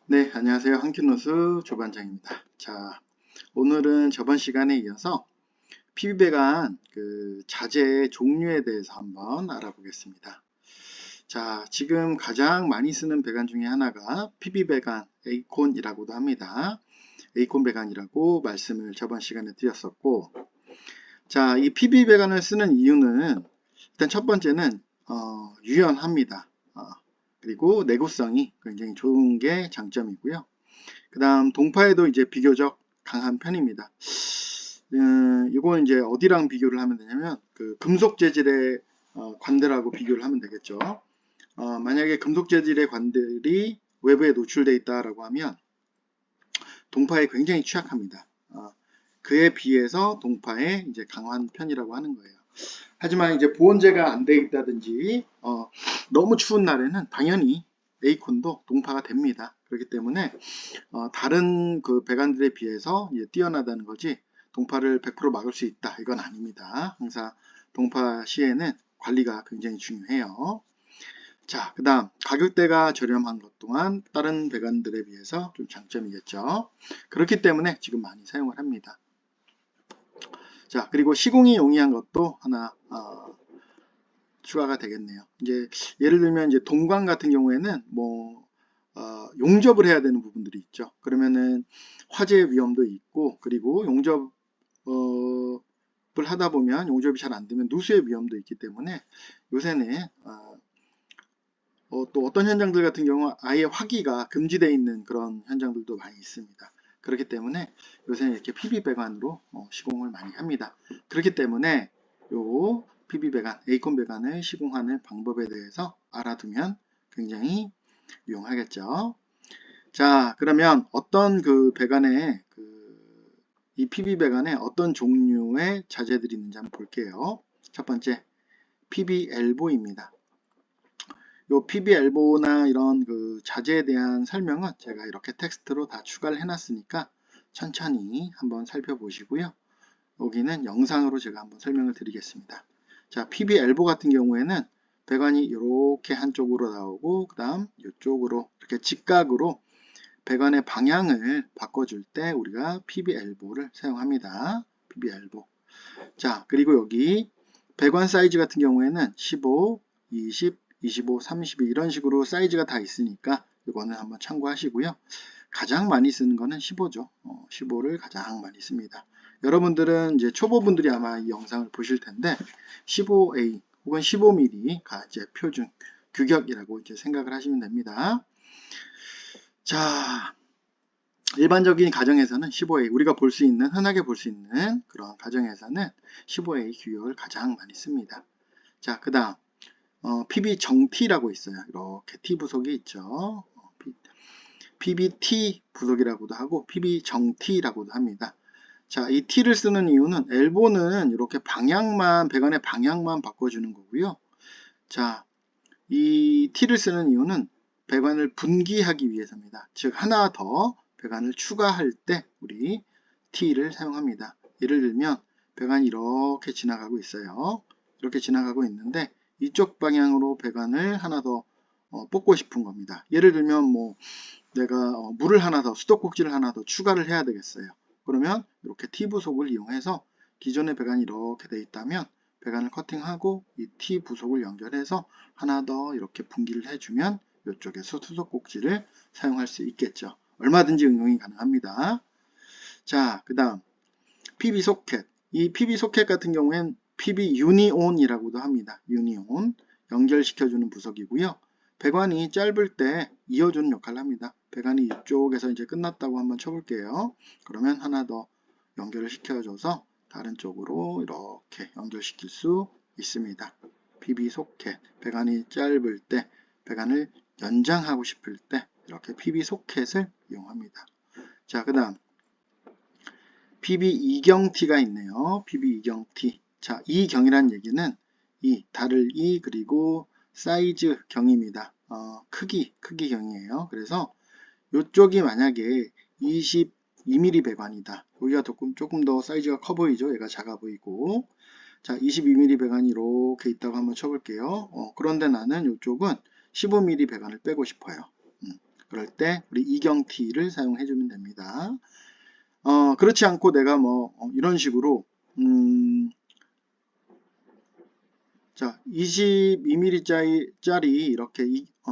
네, 안녕하세요. 한큐노스 조반장입니다. 자, 오늘은 저번 시간에 이어서 PB배관 자재의 종류에 대해서 한번 알아보겠습니다. 자, 지금 가장 많이 쓰는 배관 중에 하나가 PB배관 에이콘이라고도 합니다. 에이콘 배관이라고 말씀을 저번 시간에 드렸었고, 자, 이 PB배관을 쓰는 이유는 일단 첫 번째는 유연합니다. 그리고 내구성이 굉장히 좋은 게 장점이고요. 그 다음 동파에도 이제 비교적 강한 편입니다. 이건 이제 어디랑 비교를 하면 되냐면 그 금속 재질의 관들하고 비교를 하면 되겠죠. 만약에 금속 재질의 관들이 외부에 노출되어 있다라고 하면 동파에 굉장히 취약합니다. 그에 비해서 동파에 이제 강한 편이라고 하는 거예요. 하지만 이제 보온재가 안 돼 있다든지 너무 추운 날에는 당연히 에이콘도 동파가 됩니다. 그렇기 때문에 다른 그 배관들에 비해서 이제 뛰어나다는 거지 동파를 100% 막을 수 있다 이건 아닙니다. 항상 동파 시에는 관리가 굉장히 중요해요. 자, 그 다음 가격대가 저렴한 것 또한 다른 배관들에 비해서 좀 장점이겠죠. 그렇기 때문에 지금 많이 사용을 합니다. 자, 그리고 시공이 용이한 것도 하나 추가가 되겠네요. 이제 예를 들면 이제 동광 같은 경우에는 뭐 용접을 해야 되는 부분들이 있죠. 그러면은 화재 위험도 있고 그리고 용접을 하다 보면 용접이 잘 안 되면 누수의 위험도 있기 때문에 요새는 또 어떤 현장들 같은 경우 아예 화기가 금지되어 있는 그런 현장들도 많이 있습니다. 그렇기 때문에 요새는 이렇게 PB 배관으로 시공을 많이 합니다. 그렇기 때문에 요 PB 배관, 에이콘 배관을 시공하는 방법에 대해서 알아두면 굉장히 유용하겠죠. 자, 그러면 어떤 그 배관에 이 PB 배관에 어떤 종류의 자재들이 있는지 한번 볼게요. 첫 번째, PB 엘보입니다. 요 PB 엘보나 이런 그 자재에 대한 설명은 제가 이렇게 텍스트로 다 추가를 해놨으니까 천천히 한번 살펴보시고요. 여기는 영상으로 제가 한번 설명을 드리겠습니다. 자, PB 엘보 같은 경우에는 배관이 이렇게 한쪽으로 나오고 그 다음 이쪽으로 이렇게 직각으로 배관의 방향을 바꿔줄 때 우리가 PB 엘보를 사용합니다. PB 엘보. 자, 그리고 여기 배관 사이즈 같은 경우에는 15, 20, 25, 32 이런 식으로 사이즈가 다 있으니까 이거는 한번 참고하시고요. 가장 많이 쓰는 거는 15죠. 15를 가장 많이 씁니다. 여러분들은 이제 초보분들이 아마 이 영상을 보실 텐데 15A 혹은 15mm가 이제 표준 규격이라고 이제 생각을 하시면 됩니다. 자, 일반적인 가정에서는 15A 우리가 볼 수 있는 흔하게 볼 수 있는 그런 가정에서는 15A 규격을 가장 많이 씁니다. 자, 그 다음 PB 정T라고 있어요. 이렇게 T 부속이 있죠. PBT 부속이라고도 하고 PB 정T라고도 합니다. 자, 이 T를 쓰는 이유는 엘보는 이렇게 방향만 배관의 방향만 바꿔주는 거고요. 자, 이 T를 쓰는 이유는 배관을 분기하기 위해서입니다. 즉 하나 더 배관을 추가할 때 우리 T를 사용합니다. 예를 들면 배관이 이렇게 지나가고 있어요. 이렇게 지나가고 있는데 이쪽 방향으로 배관을 하나 더 뽑고 싶은 겁니다. 예를 들면 뭐 내가 물을 하나 더 수도꼭지를 하나 더 추가를 해야 되겠어요. 그러면 이렇게 T 부속을 이용해서 기존의 배관이 이렇게 돼 있다면 배관을 커팅하고 이 T 부속을 연결해서 하나 더 이렇게 분기를 해주면 이쪽에 수도꼭지를 사용할 수 있겠죠. 얼마든지 응용이 가능합니다. 자, 그 다음 PB 소켓. 이 PB 소켓 같은 경우엔 PB 유니온이라고도 합니다. 유니온. 연결시켜주는 부속이고요. 배관이 짧을 때 이어주는 역할을 합니다. 배관이 이쪽에서 이제 끝났다고 한번 쳐볼게요. 그러면 하나 더 연결을 시켜줘서 다른 쪽으로 이렇게 연결시킬 수 있습니다. PB 소켓. 배관이 짧을 때, 배관을 연장하고 싶을 때 이렇게 PB 소켓을 이용합니다. 자, 그 다음 PB 이경T가 있네요. PB 이경T. 자, 이경이란 얘기는 이 다를 이 그리고 사이즈 경입니다. 크기 경이에요. 그래서 이쪽이 만약에 22mm 배관이다. 여기가 조금 더 사이즈가 커 보이죠. 얘가 작아 보이고. 자, 22mm 배관이 이렇게 있다고 한번 쳐볼게요. 그런데 나는 이쪽은 15mm 배관을 빼고 싶어요. 그럴 때 우리 이경 T를 사용해 주면 됩니다. 그렇지 않고 내가 뭐 이런 식으로 자 22mm 짜리 이렇게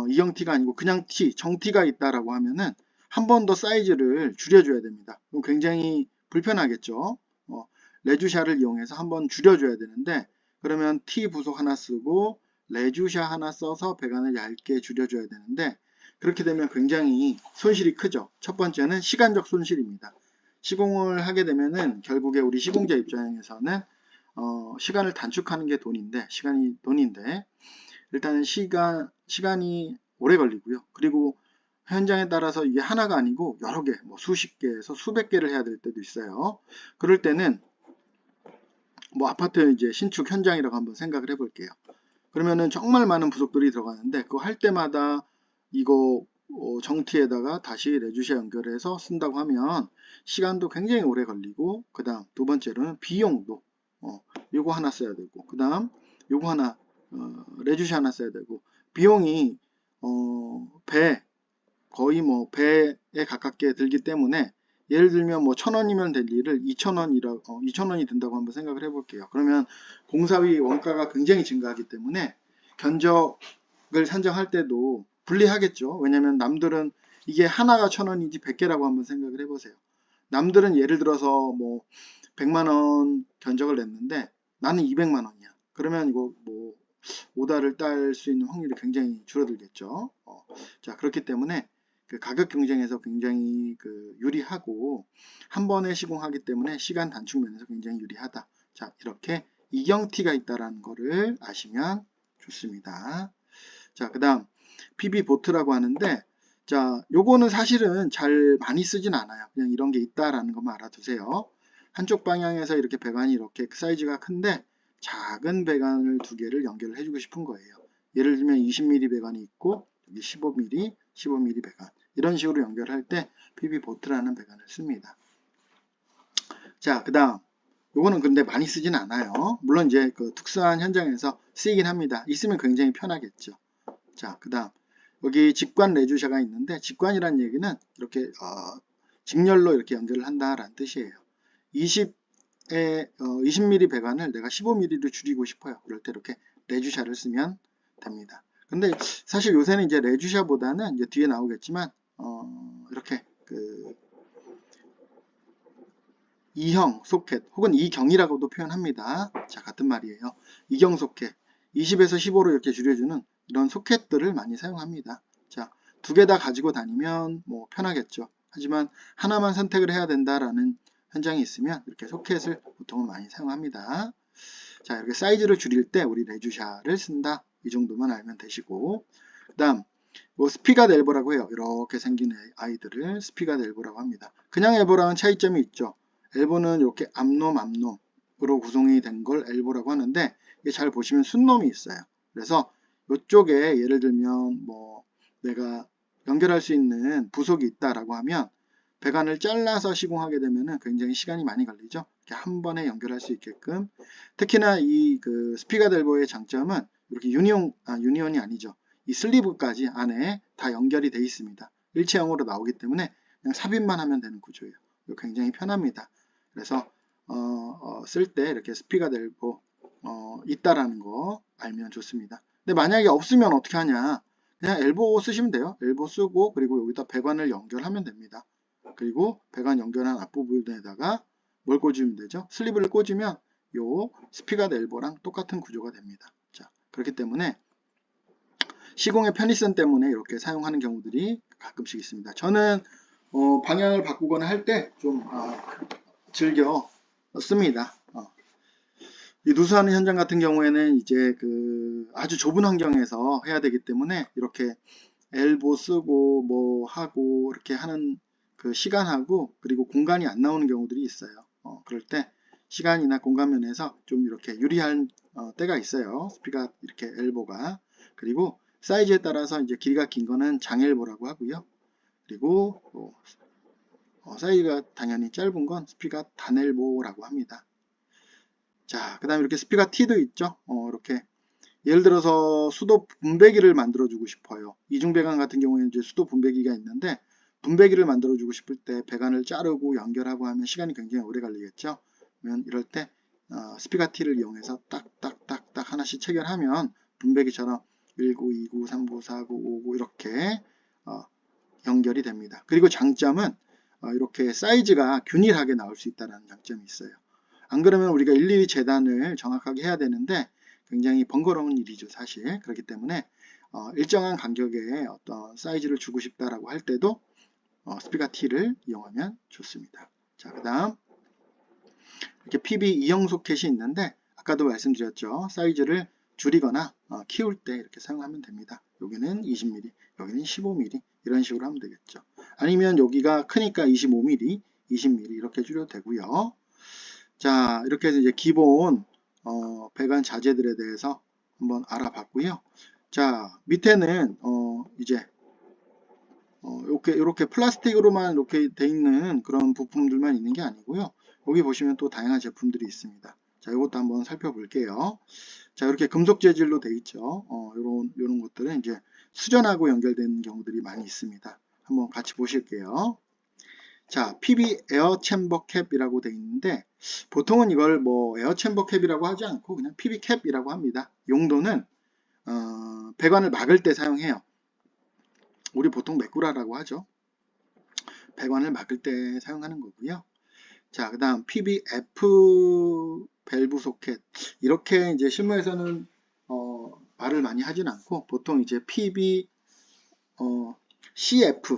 이경 T가 아니고 그냥 T, 정 T가 있다라고 하면은 한 번 더 사이즈를 줄여줘야 됩니다. 그럼 굉장히 불편하겠죠. 레주샤를 이용해서 한번 줄여줘야 되는데 그러면 T 부속 하나 쓰고 레주샤 하나 써서 배관을 얇게 줄여줘야 되는데 그렇게 되면 굉장히 손실이 크죠. 첫 번째는 시간적 손실입니다. 시공을 하게 되면은 결국에 우리 시공자 입장에서는 시간을 단축하는 게 시간이 돈인데 일단은 시간이 오래 걸리고요. 그리고 현장에 따라서 이게 하나가 아니고 여러 개, 뭐 수십 개에서 수백 개를 해야 될 때도 있어요. 그럴 때는 뭐 아파트 이제 신축 현장이라고 한번 생각을 해볼게요. 그러면은 정말 많은 부속들이 들어가는데 그거 할 때마다 이거 정티에다가 다시 레주샤 연결해서 쓴다고 하면 시간도 굉장히 오래 걸리고 그 다음 두 번째로는 비용도 요거 하나 써야 되고 그 다음 요거 하나 레주샤 하나 써야 되고 비용이 거의 뭐 배에 가깝게 들기 때문에 예를 들면 뭐 1,000원이면 될 일을 2,000원이 든다고 한번 생각을 해볼게요. 그러면 공사비 원가가 굉장히 증가하기 때문에 견적을 산정할 때도 불리하겠죠. 왜냐면 남들은 이게 하나가 1,000원인지 100개라고 한번 생각을 해보세요. 남들은 예를 들어서 뭐 100만원 견적을 냈는데 나는 200만원이야. 그러면 이거 뭐 오다를 딸 수 있는 확률이 굉장히 줄어들겠죠. 자, 그렇기 때문에 그 가격 경쟁에서 굉장히 유리하고 한 번에 시공하기 때문에 시간 단축 면에서 굉장히 유리하다. 자, 이렇게 이경티가 있다라는 거를 아시면 좋습니다. 자, 그 다음 PB 보트라고 하는데 자, 요거는 사실은 잘 많이 쓰진 않아요. 그냥 이런 게 있다라는 것만 알아두세요. 한쪽 방향에서 이렇게 배관이 이렇게 사이즈가 큰데 작은 배관을 두 개를 연결을 해주고 싶은 거예요. 예를 들면 20mm 배관이 있고 여기 15mm, 15mm 배관 이런 식으로 연결할 때 PB 보트라는 배관을 씁니다. 자, 그 다음 요거는 근데 많이 쓰진 않아요. 물론 이제 그 특수한 현장에서 쓰이긴 합니다. 있으면 굉장히 편하겠죠. 자, 그 다음 여기 직관 레주샤가 있는데 직관이란 얘기는 이렇게 직렬로 이렇게 연결을 한다라는 뜻이에요. 20mm 배관을 내가 15mm로 줄이고 싶어요. 그럴 때 이렇게 레주샤를 쓰면 됩니다. 근데 사실 요새는 이제 레주샤보다는 이제 뒤에 나오겠지만 이렇게 이형 소켓 혹은 이경이라고도 표현합니다. 자, 같은 말이에요. 이경 소켓 20에서 15로 이렇게 줄여주는 이런 소켓들을 많이 사용합니다. 자, 두 개 다 가지고 다니면 뭐 편하겠죠. 하지만 하나만 선택을 해야 된다라는 현장이 있으면 이렇게 소켓을 보통은 많이 사용합니다. 자, 이렇게 사이즈를 줄일 때 우리 레주샤를 쓴다. 이 정도만 알면 되시고 그 다음 스피갓 엘보라고 해요. 이렇게 생긴 아이들을 스피갓 엘보라고 합니다. 그냥 엘보랑은 차이점이 있죠. 엘보는 이렇게 앞놈으로 구성이 된 걸 엘보라고 하는데 이게 잘 보시면 순놈이 있어요. 그래서 이쪽에 예를 들면 뭐 내가 연결할 수 있는 부속이 있다라고 하면 배관을 잘라서 시공하게 되면 굉장히 시간이 많이 걸리죠. 이렇게 한 번에 연결할 수 있게끔 특히나 이 스피갓 엘보의 장점은 이렇게 유니온이 아니죠. 이 슬리브까지 안에 다 연결이 되어 있습니다. 일체형으로 나오기 때문에 그냥 삽입만 하면 되는 구조예요. 굉장히 편합니다. 그래서 쓸 때 이렇게 스피갓 엘보 있다라는 거 알면 좋습니다. 근데 만약에 없으면 어떻게 하냐? 그냥 엘보 쓰시면 돼요. 엘보 쓰고 그리고 여기다 배관을 연결하면 됩니다. 그리고 배관 연결한 앞부분에다가 뭘 꽂으면 되죠? 슬리브를 꽂으면 요 스피갓 엘보랑 똑같은 구조가 됩니다. 자, 그렇기 때문에 시공의 편의성 때문에 이렇게 사용하는 경우들이 가끔씩 있습니다. 저는 방향을 바꾸거나 할 때 좀 즐겨 씁니다. 이 누수하는 현장 같은 경우에는 이제 아주 좁은 환경에서 해야 되기 때문에 이렇게 엘보 쓰고 뭐 하고 이렇게 하는 시간하고 그리고 공간이 안 나오는 경우들이 있어요. 그럴 때 시간이나 공간 면에서 좀 이렇게 유리한 때가 있어요. 스피가 이렇게 엘보가 그리고 사이즈에 따라서 이제 길이가 긴 거는 장엘보라고 하고요. 그리고 사이즈가 당연히 짧은 건 스피가 단엘보라고 합니다. 자, 그 다음에 이렇게 스피가 T도 있죠. 이렇게 예를 들어서 수도 분배기를 만들어주고 싶어요. 이중배관 같은 경우에는 이제 수도 분배기가 있는데 분배기를 만들어주고 싶을 때 배관을 자르고 연결하고 하면 시간이 굉장히 오래 걸리겠죠. 그러면 이럴 때 스피가티를 이용해서 딱딱딱딱 하나씩 체결하면 분배기처럼 19, 29, 39, 49, 59 이렇게 연결이 됩니다. 그리고 장점은 이렇게 사이즈가 균일하게 나올 수 있다는 장점이 있어요. 안 그러면 우리가 일일이 재단을 정확하게 해야 되는데 굉장히 번거로운 일이죠, 사실. 그렇기 때문에 일정한 간격의 어떤 사이즈를 주고 싶다라고 할 때도 스피가티를 이용하면 좋습니다. 자, 그 다음 이렇게 PB 2형 소켓이 있는데 아까도 말씀드렸죠. 사이즈를 줄이거나 키울 때 이렇게 사용하면 됩니다. 여기는 20mm, 여기는 15mm 이런 식으로 하면 되겠죠. 아니면 여기가 크니까 25mm, 20mm 이렇게 줄여도 되고요. 자, 이렇게 해서 이제 기본 배관 자재들에 대해서 한번 알아봤고요. 자, 밑에는 이제 이렇게 플라스틱으로만 이렇게 돼 있는 그런 부품들만 있는 게 아니고요. 여기 보시면 또 다양한 제품들이 있습니다. 자, 이것도 한번 살펴볼게요. 자, 이렇게 금속 재질로 돼 있죠. 요런 것들은 이제 수전하고 연결되는 경우들이 많이 있습니다. 한번 같이 보실게요. 자, PB 에어 챔버 캡이라고 돼 있는데 보통은 이걸 뭐 에어 챔버 캡이라고 하지 않고 그냥 PB 캡이라고 합니다. 용도는 배관을 막을 때 사용해요. 우리 보통 메꾸라라고 하죠. 배관을 막을 때 사용하는 거고요. 자, 그 다음 PBF 밸브 소켓. 이렇게 이제 실무에서는 말을 많이 하진 않고 보통 이제 PB CF,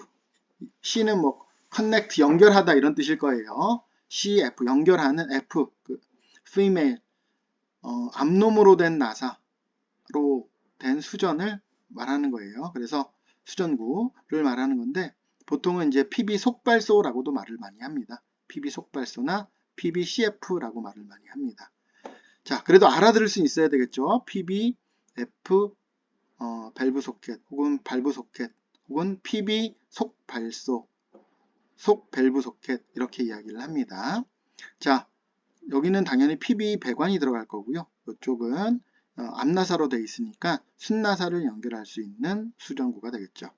C는 뭐 connect 연결하다 이런 뜻일 거예요. CF 연결하는 F 그 female 암놈으로 된 나사로 된 수전을 말하는 거예요. 그래서 수전구를 말하는 건데 보통은 이제 PB 속발소라고도 말을 많이 합니다. PB 속발소나 PBCF라고 말을 많이 합니다. 자, 그래도 알아들을 수 있어야 되겠죠. PBF 밸브 소켓 혹은 발브 소켓 혹은 PB 속발소 속 밸브 소켓 이렇게 이야기를 합니다. 자, 여기는 당연히 PB 배관이 들어갈 거고요. 이쪽은 앞나사로 되어 있으니까 순나사를 연결할 수 있는 수전구가 되겠죠.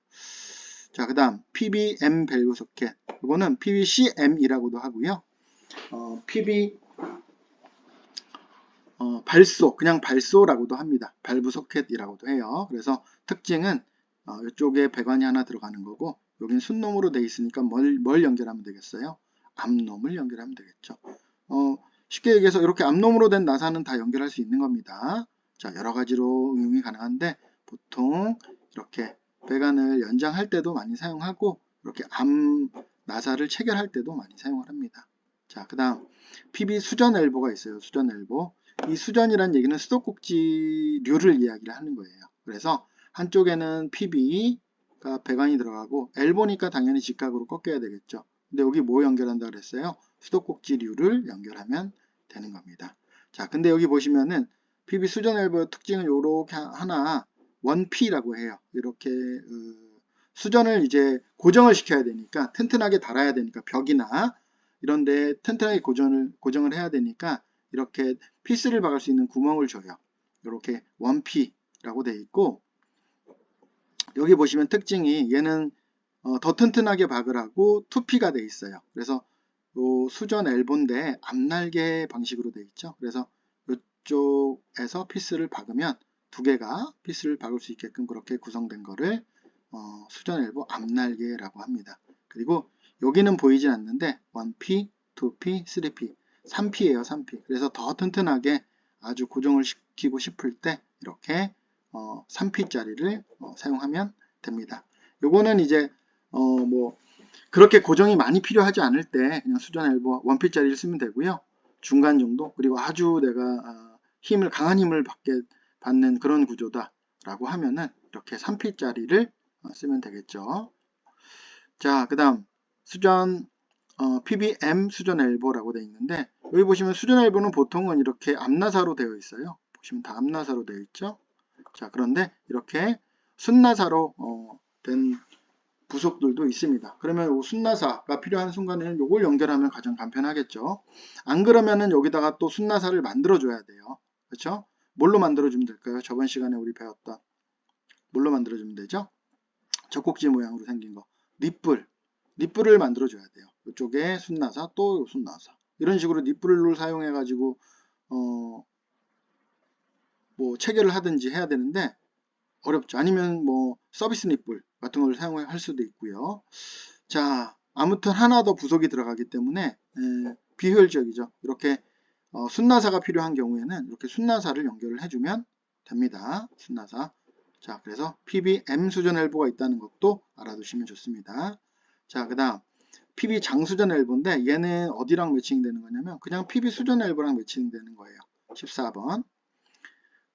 자, 그 다음 PBM 밸브 소켓. 이거는 PBCM이라고도 하고요. PB 발소, 그냥 발소라고도 합니다. 밸브 소켓이라고도 해요. 그래서 특징은 이쪽에 배관이 하나 들어가는 거고 여긴 순놈으로 되어 있으니까 뭘 연결하면 되겠어요? 앞놈을 연결하면 되겠죠. 쉽게 얘기해서 이렇게 앞놈으로 된 나사는 다 연결할 수 있는 겁니다. 자, 여러 가지로 응용이 가능한데 보통 이렇게 배관을 연장할 때도 많이 사용하고 이렇게 앞 나사를 체결할 때도 많이 사용을 합니다. 자, 그 다음 PB 수전 엘보가 있어요. 수전 엘보. 이 수전이란 얘기는 수도꼭지류를 이야기를 하는 거예요. 그래서 한쪽에는 PB가 배관이 들어가고 엘보니까 당연히 직각으로 꺾여야 되겠죠. 근데 여기 뭐 연결한다 그랬어요? 수도꼭지류를 연결하면 되는 겁니다. 자, 근데 여기 보시면은 PB 수전 엘보의 특징은 요렇게 하나 1P라고 해요. 이렇게 수전을 이제 고정을 시켜야 되니까 튼튼하게 달아야 되니까 벽이나 이런데 튼튼하게 고정을 해야 되니까 이렇게 피스를 박을 수 있는 구멍을 줘요. 이렇게 1P라고 되어 있고 여기 보시면 특징이 얘는 더 튼튼하게 박으라고 2P가 되어 있어요. 그래서 요 수전 엘보인데 앞날개 방식으로 되어 있죠. 그래서 이쪽에서 피스를 박으면 두 개가 피스를 박을 수 있게끔 그렇게 구성된 거를 수전 엘보 앞날개라고 합니다. 그리고 여기는 보이지 않는데 1P, 2P, 3P, 3P예요. 3P. 그래서 더 튼튼하게 아주 고정을 시키고 싶을 때 이렇게 3P짜리를 사용하면 됩니다. 요거는 이제 뭐 그렇게 고정이 많이 필요하지 않을 때 그냥 수전 엘보 1P짜리를 쓰면 되고요. 중간 정도 그리고 아주 내가 강한 힘을 받는 그런 구조다라고 하면은 이렇게 3P짜리를 쓰면 되겠죠. 자, 그 다음 수전 PBM 수전 엘보라고 되어 있는데 여기 보시면 수전 엘보는 보통은 이렇게 앞나사로 되어 있어요. 보시면 다 앞나사로 되어 있죠. 자, 그런데 이렇게 순나사로 된 부속들도 있습니다. 그러면 이 순나사가 필요한 순간에는 이걸 연결하면 가장 간편하겠죠. 안 그러면은 여기다가 또 순나사를 만들어 줘야 돼요. 그렇죠? 뭘로 만들어주면 될까요? 저번 시간에 우리 배웠던 뭘로 만들어주면 되죠? 젖꼭지 모양으로 생긴 거. 니뿔을 만들어줘야 돼요. 이쪽에 순나사, 또 순나사. 이런 식으로 니뿔을 사용해가지고 뭐 체결을 하든지 해야 되는데 어렵죠. 아니면 뭐 서비스 니뿔 같은 걸 사용할 수도 있고요. 자, 아무튼 하나 더 부속이 들어가기 때문에 비효율적이죠. 이렇게 순나사가 필요한 경우에는 이렇게 순나사를 연결을 해주면 됩니다. 순나사. 자, 그래서 PBM 수전 엘보가 있다는 것도 알아두시면 좋습니다. 자, 그 다음 PB 장수전 엘보인데 얘는 어디랑 매칭 되는 거냐면 그냥 PB 수전 엘보랑 매칭 되는 거예요. 14번.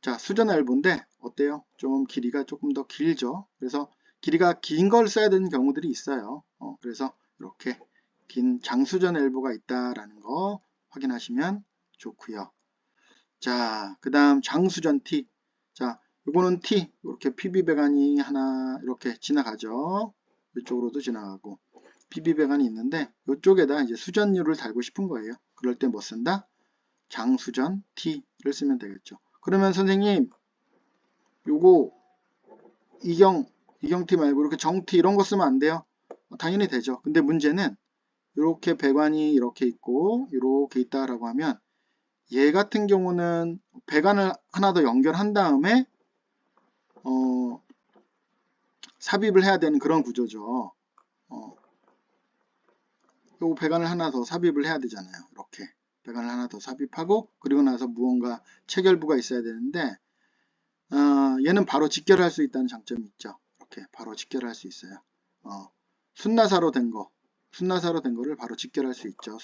자, 수전 엘보인데 어때요? 좀 길이가 조금 더 길죠. 그래서 길이가 긴 걸 써야 되는 경우들이 있어요. 그래서 이렇게 긴 장수전 엘보가 있다라는 거 확인하시면 좋고요. 자, 그 다음 장수전 T. 자, 요거는 T. 이렇게 PB 배관이 하나 이렇게 지나가죠. 이쪽으로도 지나가고 PB 배관이 있는데 이쪽에다 이제 수전유를 달고 싶은 거예요. 그럴 때 뭐 쓴다? 장수전 T를 쓰면 되겠죠. 그러면 선생님 요거 이경 T 말고 이렇게 정T 이런 거 쓰면 안 돼요? 당연히 되죠. 근데 문제는 이렇게 배관이 이렇게 있고 이렇게 있다라고 하면 얘 같은 경우는 배관을 하나 더 연결한 다음에 삽입을 해야 되는 그런 구조죠. 요 배관을 하나 더 삽입을 해야 되잖아요. 이렇게 배관을 하나 더 삽입하고 그리고 나서 무언가 체결부가 있어야 되는데 얘는 바로 직결할 수 있다는 장점이 있죠. 이렇게 바로 직결할 수 있어요. 순나사로 된 거를 바로 직결할 수 있죠.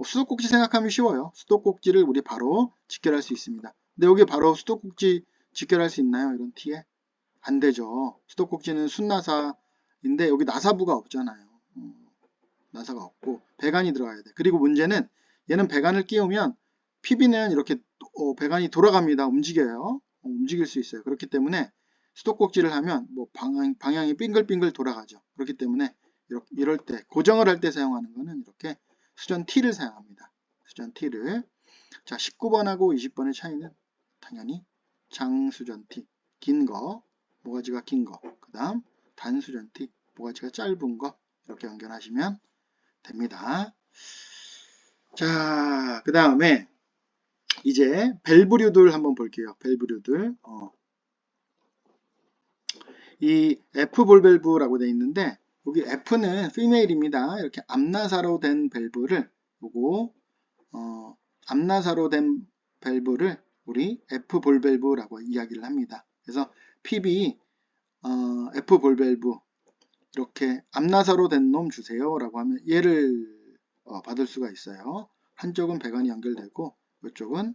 수도꼭지 생각하면 쉬워요. 수도꼭지를 우리 바로 직결할 수 있습니다. 근데 여기 바로 수도꼭지 직결할 수 있나요? 이런 T에? 안 되죠. 수도꼭지는 순나사인데 여기 나사부가 없잖아요. 나사가 없고 배관이 들어가야 돼. 그리고 문제는 얘는 배관을 끼우면 PB는 이렇게 배관이 돌아갑니다. 움직여요. 움직일 수 있어요. 그렇기 때문에 수도꼭지를 하면 뭐 방향이 빙글빙글 돌아가죠. 그렇기 때문에 이럴 때 고정을 할 때 사용하는 거는 이렇게 수전 T를 사용합니다. 수전 T를. 자, 19번하고 20번의 차이는 당연히 장수전 T, 긴 거, 모가지가 긴 거, 그 다음 단수전 T, 모가지가 짧은 거 이렇게 연결하시면 됩니다. 자, 그 다음에 이제 밸브류들 한번 볼게요. 밸브류들. 이 F 볼밸브라고 되어 있는데 여기 F는 피메일입니다. 이렇게 암나사로 된 밸브를 요거 암나사로 된 밸브를 우리 F 볼밸브라고 이야기를 합니다. 그래서 PB F 볼밸브 이렇게 암나사로 된 놈 주세요 라고 하면 얘를 받을 수가 있어요. 한쪽은 배관이 연결되고 이쪽은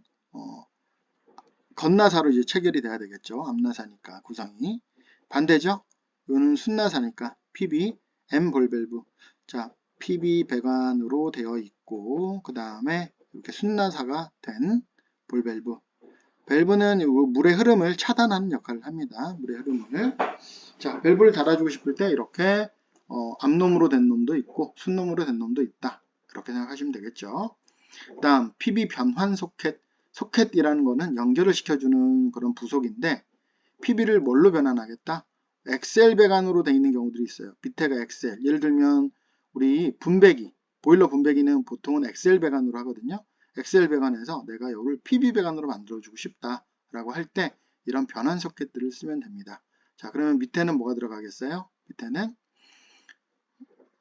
건나사로 이제 체결이 돼야 되겠죠. 암나사니까 구성이. 반대죠. 이거는 순나사니까 PB M 볼밸브. 자, PB 배관으로 되어 있고 그 다음에 이렇게 순나사가 된 볼밸브. 밸브는 물의 흐름을 차단하는 역할을 합니다. 물의 흐름을. 자, 밸브를 달아주고 싶을 때 이렇게 암놈으로 된 놈도 있고 순놈으로 된 놈도 있다. 그렇게 생각하시면 되겠죠. 그 다음 PB 변환 소켓. 소켓이라는 거는 연결을 시켜주는 그런 부속인데 PB를 뭘로 변환하겠다? 엑셀 배관으로 되어 있는 경우들이 있어요. 밑에가 엑셀. 예를 들면 우리 분배기, 보일러 분배기는 보통은 엑셀 배관으로 하거든요. 엑셀 배관에서 내가 이걸 PB 배관으로 만들어주고 싶다라고 할 때 이런 변환 소켓들을 쓰면 됩니다. 자, 그러면 밑에는 뭐가 들어가겠어요? 밑에는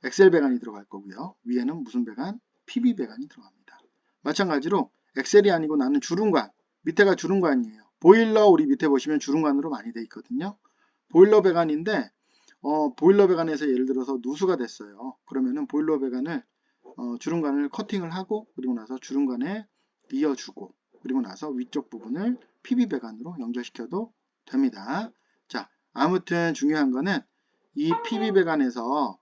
엑셀 배관이 들어갈 거고요. 위에는 무슨 배관? PB 배관이 들어갑니다. 마찬가지로 엑셀이 아니고 나는 주름관, 밑에가 주름관이에요. 보일러 우리 밑에 보시면 주름관으로 많이 돼 있거든요. 보일러 배관인데 보일러 배관에서 예를 들어서 누수가 됐어요. 그러면은 보일러 배관을 주름관을 커팅을 하고 그리고 나서 주름관에 이어주고 그리고 나서 위쪽 부분을 PB 배관으로 연결시켜도 됩니다. 자, 아무튼 중요한 거는 이 PB 배관에서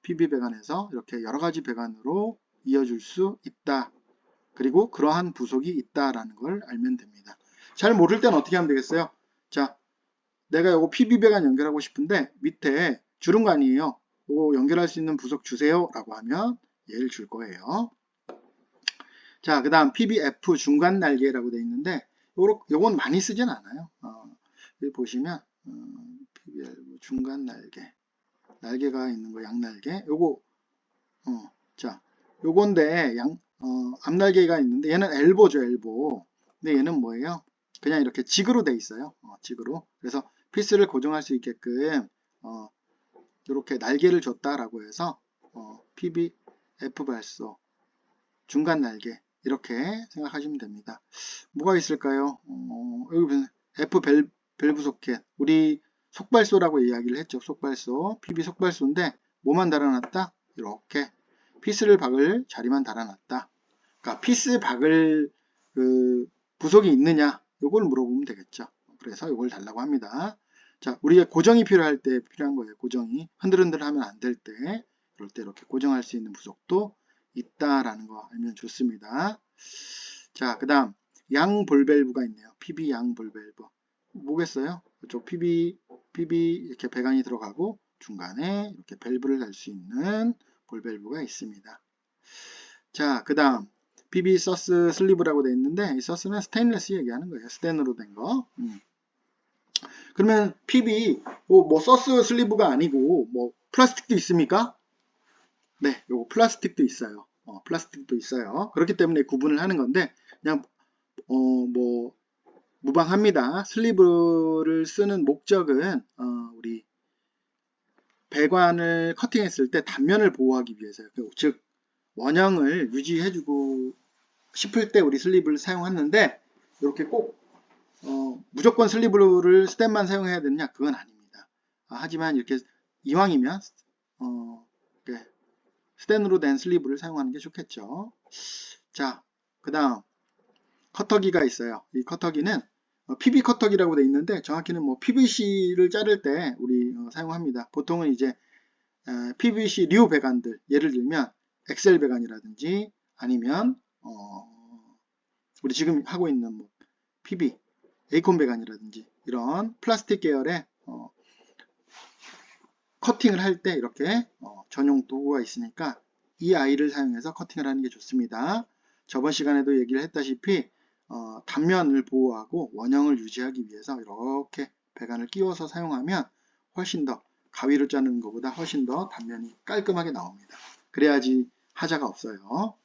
이렇게 여러 가지 배관으로 이어줄 수 있다. 그리고 그러한 부속이 있다라는 걸 알면 됩니다. 잘 모를 땐 어떻게 하면 되겠어요? 자, 내가 이거 PB 배관 연결하고 싶은데 밑에 주름관이에요. 이거 연결할 수 있는 부속 주세요 라고 하면 얘를 줄 거예요. 자, 그 다음 PBF 중간 날개라고 되어 있는데 요건 많이 쓰진 않아요. 여기 보시면 PBL 중간 날개가 있는 거 양날개 요거 자 요건데 앞날개가 있는데 얘는 엘보죠 엘보. 근데 얘는 뭐예요? 그냥 이렇게 직으로 돼 있어요. 직으로. 그래서 피스를 고정할 수 있게끔 이렇게 날개를 줬다라고 해서 PB F 발소 중간 날개 이렇게 생각하시면 됩니다. 뭐가 있을까요? 여기 보면 F 밸브 소켓 우리 속발소라고 이야기를 했죠. 속발소 PB 속발소인데 뭐만 달아놨다? 이렇게 피스를 박을 자리만 달아놨다. 그러니까 피스 박을 그 부속이 있느냐 요걸 물어보면 되겠죠. 그래서 요걸 달라고 합니다. 자, 우리가 고정이 필요할 때 필요한 거예요. 고정이 흔들흔들하면 안 될 때, 그럴 때 이렇게 고정할 수 있는 부속도 있다라는 거 알면 좋습니다. 자, 그다음 양 볼밸브가 있네요. PB 양 볼밸브 뭐겠어요? 이쪽 PB 이렇게 배관이 들어가고 중간에 이렇게 밸브를 달 수 있는 볼밸브가 있습니다. 자, 그다음 PB 서스 슬리브라고 되어 있는데 이 서스는 스테인리스 얘기하는 거예요. 스텐으로 된 거. 그러면 PB 뭐 서스 슬리브가 아니고 뭐 플라스틱도 있습니까? 네, 요거 플라스틱도 있어요. 플라스틱도 있어요. 그렇기 때문에 구분을 하는 건데 그냥 뭐 무방합니다. 슬리브를 쓰는 목적은 우리 배관을 커팅했을 때 단면을 보호하기 위해서요. 즉 원형을 유지해주고 싶을 때 우리 슬리브를 사용하는데 이렇게 꼭 무조건 슬리브를 스텝만 사용해야 되느냐? 그건 아닙니다. 하지만 이렇게 이왕이면 이렇게 스텐으로 된 슬리브를 사용하는 게 좋겠죠. 자, 그 다음 커터기가 있어요. 이 커터기는 PB 커터기라고 되어 있는데 정확히는 뭐 PVC를 자를 때 우리 사용합니다. 보통은 이제 PVC류 배관들 예를 들면 엑셀 배관이라든지 아니면 우리 지금 하고 있는 뭐 PB 에이콘 배관이라든지 이런 플라스틱 계열의 커팅을 할 때 이렇게 전용 도구가 있으니까 이 아이를 사용해서 커팅을 하는 게 좋습니다. 저번 시간에도 얘기를 했다시피 단면을 보호하고 원형을 유지하기 위해서 이렇게 배관을 끼워서 사용하면 훨씬 더 가위로 자르는 것보다 훨씬 더 단면이 깔끔하게 나옵니다. 그래야지 하자가 없어요.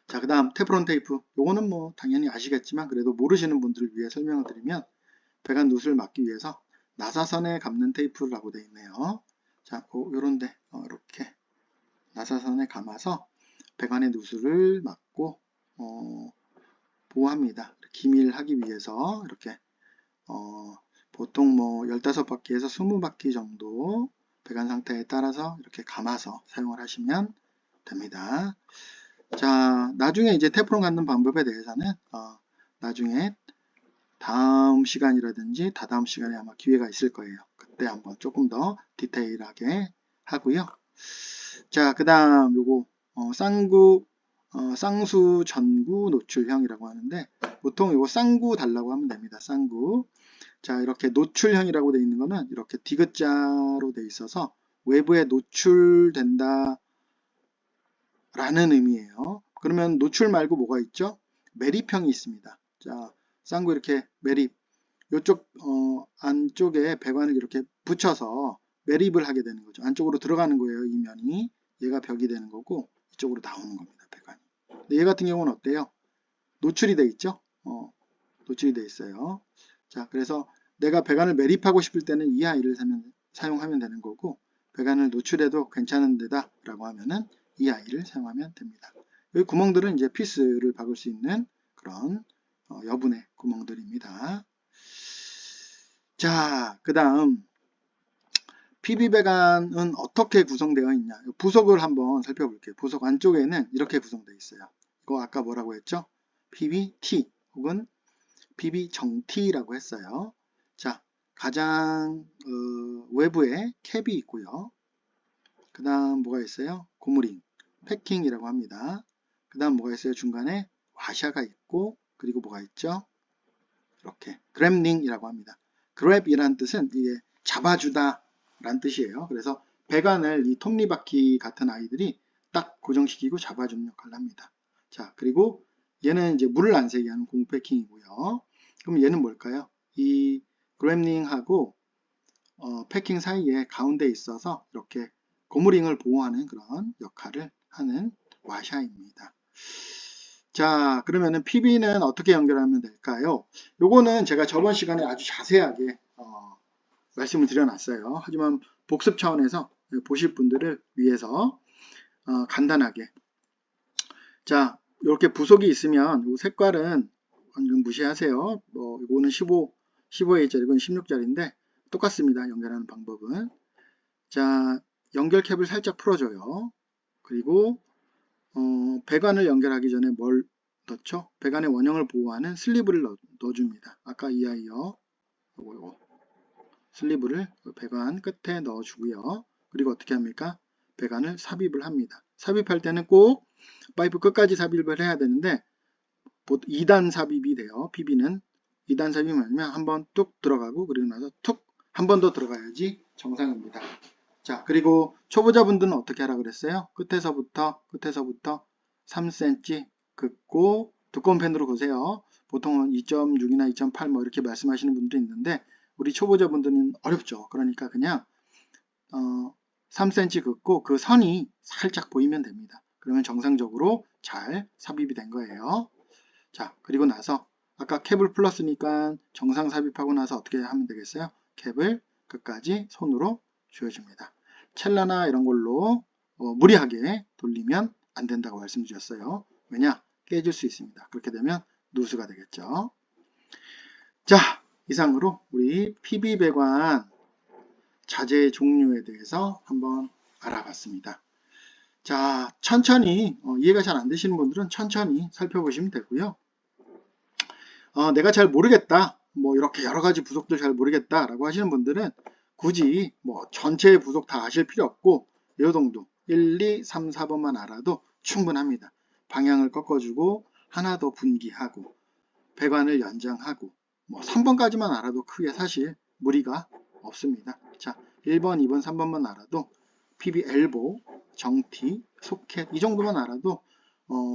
자, 그 다음 테프론 테이프. 요거는 뭐 당연히 아시겠지만 그래도 모르시는 분들을 위해 설명을 드리면 배관 누수를 막기 위해서 나사선에 감는 테이프라고 되어 있네요. 자, 요런데 이렇게 나사선에 감아서 배관의 누수를 막고 보호합니다. 기밀하기 위해서 이렇게 보통 뭐 15바퀴에서 20바퀴 정도 배관 상태에 따라서 이렇게 감아서 사용을 하시면 됩니다. 자, 나중에 이제 테프론 감는 방법에 대해서는 나중에 다음 시간이라든지 다다음 시간에 아마 기회가 있을 거예요. 그때 한번 조금 더 디테일하게 하고요. 자, 그 다음 요거 쌍수 전구 노출형이라고 하는데 보통 요거 쌍구 달라고 하면 됩니다. 쌍구. 자, 이렇게 노출형이라고 되어 있는 거는 이렇게 디귿자로 되어 있어서 외부에 노출된다 라는 의미예요. 그러면 노출 말고 뭐가 있죠? 매립형이 있습니다. 자, 쌍구 이렇게 매립 이쪽 안쪽에 배관을 이렇게 붙여서 매립을 하게 되는 거죠. 안쪽으로 들어가는 거예요. 이 면이. 얘가 벽이 되는 거고 이쪽으로 나오는 겁니다. 배관이. 근데 얘 같은 경우는 어때요? 노출이 돼 있죠? 노출이 돼 있어요. 자, 그래서 내가 배관을 매립하고 싶을 때는 이 아이를 사용하면 되는 거고 배관을 노출해도 괜찮은 데다 라고 하면은 이 아이를 사용하면 됩니다. 여기 구멍들은 이제 피스를 박을 수 있는 그런 여분의 구멍들입니다. 자, 그 다음 PB 배관은 어떻게 구성되어 있냐? 부속을 한번 살펴볼게요. 부속 안쪽에는 이렇게 구성되어 있어요. 이거 아까 뭐라고 했죠? PBT 혹은 PB 정T라고 했어요. 자, 가장 외부에 캡이 있고요. 그 다음 뭐가 있어요? 고무링, 패킹이라고 합니다. 그 다음 뭐가 있어요? 중간에 와샤가 있고 그리고 뭐가 있죠? 이렇게 그랩링이라고 합니다. 그랩이란 뜻은 이게 잡아주다 라는 뜻이에요. 그래서 배관을 이 톱니바퀴 같은 아이들이 딱 고정시키고 잡아주는 역할을 합니다. 자, 그리고 얘는 이제 물을 안 새게 하는 고무 패킹이고요. 그럼 얘는 뭘까요? 이 그램링하고 패킹 사이에 가운데 있어서 이렇게 고무링을 보호하는 그런 역할을 하는 와샤입니다. 자, 그러면은 PB는 어떻게 연결하면 될까요? 요거는 제가 저번 시간에 아주 자세하게 말씀을 드려놨어요. 하지만 복습 차원에서 보실 분들을 위해서 간단하게, 자, 이렇게 부속이 있으면 이 색깔은 완전 무시하세요. 이거는 15A짜리, 이건 16짜리인데 똑같습니다. 연결하는 방법은. 자, 연결 캡을 살짝 풀어줘요. 그리고 배관을 연결하기 전에 뭘 넣죠? 배관의 원형을 보호하는 슬리브를 넣어줍니다. 아까 이하이어 요거 슬리브를 배관 끝에 넣어주고요. 그리고 어떻게 합니까? 배관을 삽입을 합니다. 삽입할 때는 꼭 파이프 끝까지 삽입을 해야 되는데 2단 삽입이 돼요. PB는 2단 삽입이 뭐냐면 한번 뚝 들어가고 그리고 나서 툭 한 번 더 들어가야지 정상입니다. 자, 그리고 초보자분들은 어떻게 하라 그랬어요? 끝에서부터 3cm 긋고 두꺼운 펜으로 보세요. 보통은 2.6이나 2.8 뭐 이렇게 말씀하시는 분들이 있는데 우리 초보자분들은 어렵죠. 그러니까 그냥 3cm 긋고 그 선이 살짝 보이면 됩니다. 그러면 정상적으로 잘 삽입이 된 거예요. 자, 그리고 나서 아까 캡을 풀었으니까 정상 삽입하고 나서 어떻게 하면 되겠어요? 캡을 끝까지 손으로 조여줍니다. 첼라나 이런 걸로 무리하게 돌리면 안 된다고 말씀드렸어요. 왜냐? 깨질 수 있습니다. 그렇게 되면 누수가 되겠죠. 자, 이상으로 우리 PB 배관 자재 종류에 대해서 한번 알아봤습니다. 자, 천천히 이해가 잘 안 되시는 분들은 천천히 살펴보시면 되고요. 내가 잘 모르겠다, 뭐 이렇게 여러 가지 부속도 잘 모르겠다 라고 하시는 분들은 굳이 뭐 전체 부속 다 아실 필요 없고 이 정도 1, 2, 3, 4번만 알아도 충분합니다. 방향을 꺾어주고 하나 더 분기하고 배관을 연장하고 뭐 3번까지만 알아도 크게 사실 무리가 없습니다. 자, 1번, 2번, 3번만 알아도 PB 엘보, 정티, 소켓 이 정도만 알아도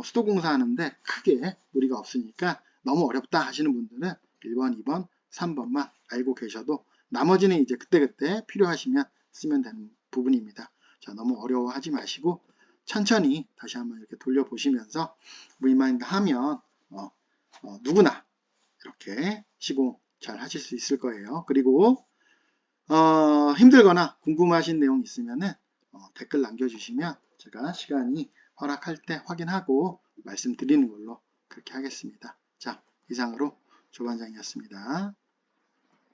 수도공사 하는데 크게 무리가 없으니까 너무 어렵다 하시는 분들은 1번, 2번, 3번만 알고 계셔도 나머지는 이제 그때그때 필요하시면 쓰면 되는 부분입니다. 자, 너무 어려워하지 마시고 천천히 다시 한번 이렇게 돌려보시면서 리마인드 하면 누구나 이렇게 시공 잘 하실 수 있을 거예요. 그리고 힘들거나 궁금하신 내용 있으면은 댓글 남겨주시면 제가 시간이 허락할 때 확인하고 말씀드리는 걸로 그렇게 하겠습니다. 자, 이상으로 조반장이었습니다.